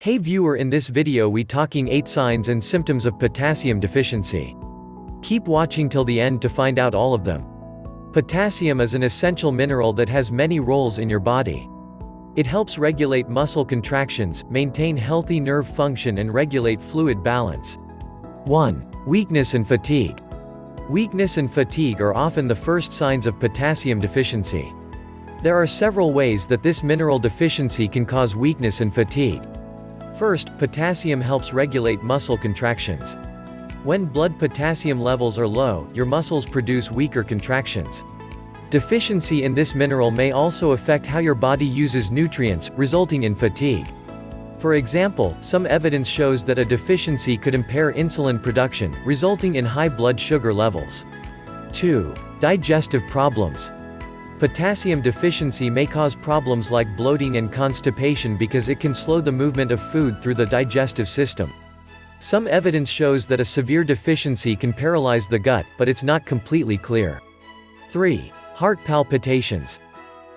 Hey viewer, in this video we talking 8 signs and symptoms of potassium deficiency. Keep watching till the end to find out all of them. Potassium is an essential mineral that has many roles in your body. It helps regulate muscle contractions, maintain healthy nerve function and regulate fluid balance. 1. Weakness and fatigue. Weakness and fatigue are often the first signs of potassium deficiency. There are several ways that this mineral deficiency can cause weakness and fatigue. First, potassium helps regulate muscle contractions. When blood potassium levels are low, your muscles produce weaker contractions. Deficiency in this mineral may also affect how your body uses nutrients, resulting in fatigue. For example, some evidence shows that a deficiency could impair insulin production, resulting in high blood sugar levels. 2. Digestive problems. Potassium deficiency may cause problems like bloating and constipation because it can slow the movement of food through the digestive system. Some evidence shows that a severe deficiency can paralyze the gut, but it's not completely clear. 3. Heart palpitations.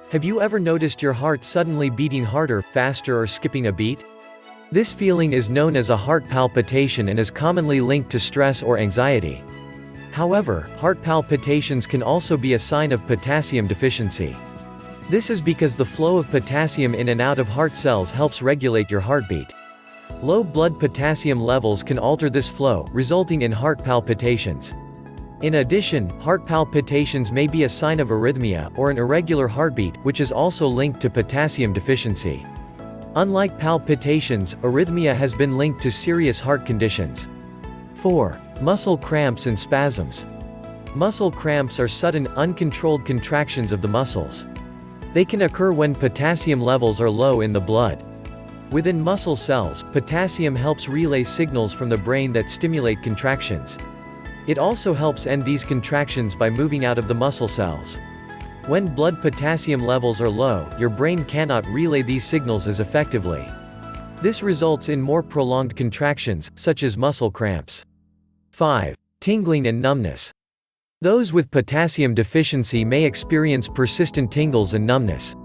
Have you ever noticed your heart suddenly beating harder, faster or skipping a beat? This feeling is known as a heart palpitation and is commonly linked to stress or anxiety. However, heart palpitations can also be a sign of potassium deficiency. This is because the flow of potassium in and out of heart cells helps regulate your heartbeat. Low blood potassium levels can alter this flow, resulting in heart palpitations. In addition, heart palpitations may be a sign of arrhythmia, or an irregular heartbeat, which is also linked to potassium deficiency. Unlike palpitations, arrhythmia has been linked to serious heart conditions. 4. Muscle cramps and spasms. Muscle cramps are sudden, uncontrolled contractions of the muscles. They can occur when potassium levels are low in the blood. Within muscle cells, potassium helps relay signals from the brain that stimulate contractions. It also helps end these contractions by moving out of the muscle cells. When blood potassium levels are low, your brain cannot relay these signals as effectively. This results in more prolonged contractions, such as muscle cramps. 5. Tingling and numbness. Those with potassium deficiency may experience persistent tingles and numbness.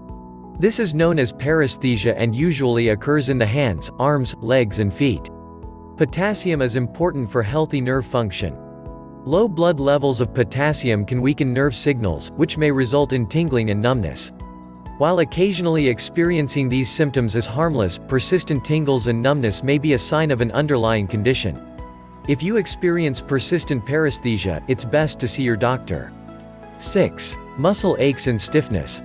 This is known as paresthesia and usually occurs in the hands, arms, legs and feet. Potassium is important for healthy nerve function. Low blood levels of potassium can weaken nerve signals, which may result in tingling and numbness. While occasionally experiencing these symptoms is harmless, persistent tingles and numbness may be a sign of an underlying condition. If you experience persistent paresthesia, it's best to see your doctor. 6. Muscle aches and stiffness.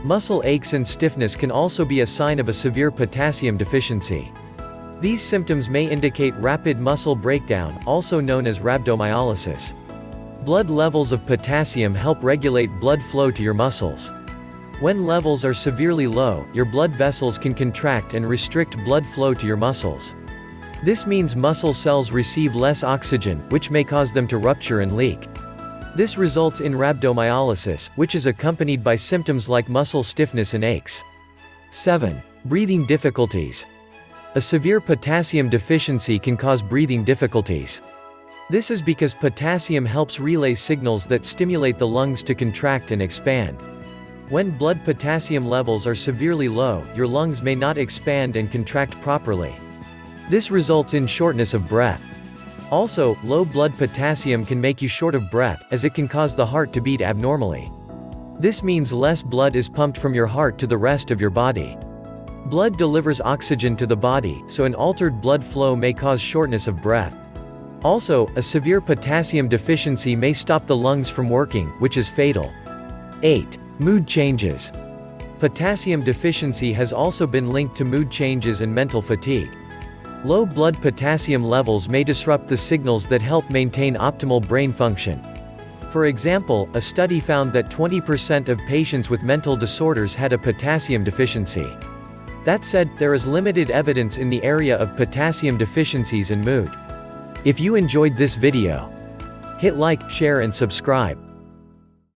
Muscle aches and stiffness can also be a sign of a severe potassium deficiency. These symptoms may indicate rapid muscle breakdown, also known as rhabdomyolysis. Blood levels of potassium help regulate blood flow to your muscles. When levels are severely low, your blood vessels can contract and restrict blood flow to your muscles. This means muscle cells receive less oxygen, which may cause them to rupture and leak. This results in rhabdomyolysis, which is accompanied by symptoms like muscle stiffness and aches. 7. Breathing difficulties. A severe potassium deficiency can cause breathing difficulties. This is because potassium helps relay signals that stimulate the lungs to contract and expand. When blood potassium levels are severely low, your lungs may not expand and contract properly. This results in shortness of breath. Also, low blood potassium can make you short of breath, as it can cause the heart to beat abnormally. This means less blood is pumped from your heart to the rest of your body. Blood delivers oxygen to the body, so an altered blood flow may cause shortness of breath. Also, a severe potassium deficiency may stop the lungs from working, which is fatal. 8. Mood changes. Potassium deficiency has also been linked to mood changes and mental fatigue. Low blood potassium levels may disrupt the signals that help maintain optimal brain function. For example, a study found that 20% of patients with mental disorders had a potassium deficiency. That said, there is limited evidence in the area of potassium deficiencies and mood. If you enjoyed this video, hit like, share and subscribe.